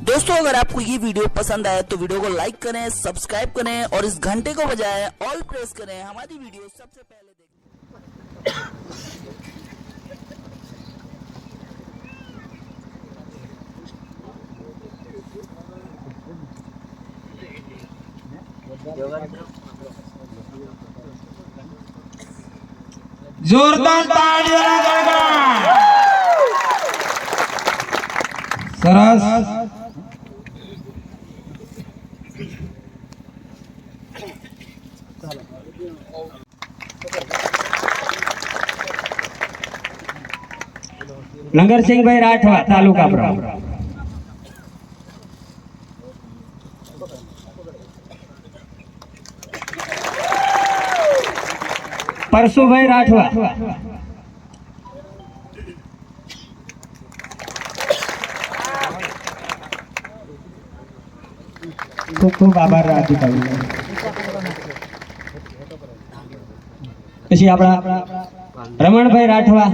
दोस्तों अगर आपको ये वीडियो पसंद आए तो वीडियो को लाइक करें, सब्सक्राइब करें और इस घंटे को बजाएं, ऑल प्रेस करें। हमारी वीडियो सबसे पहले जोरदार तालियों गड़गड़ा सरस लंगरसिंह भाई राठवा तालुका प्रमुख परसुभाई राठवा खूब खूब आभार अधिकारी પછી આપણા રમણભાઈ રાઠવા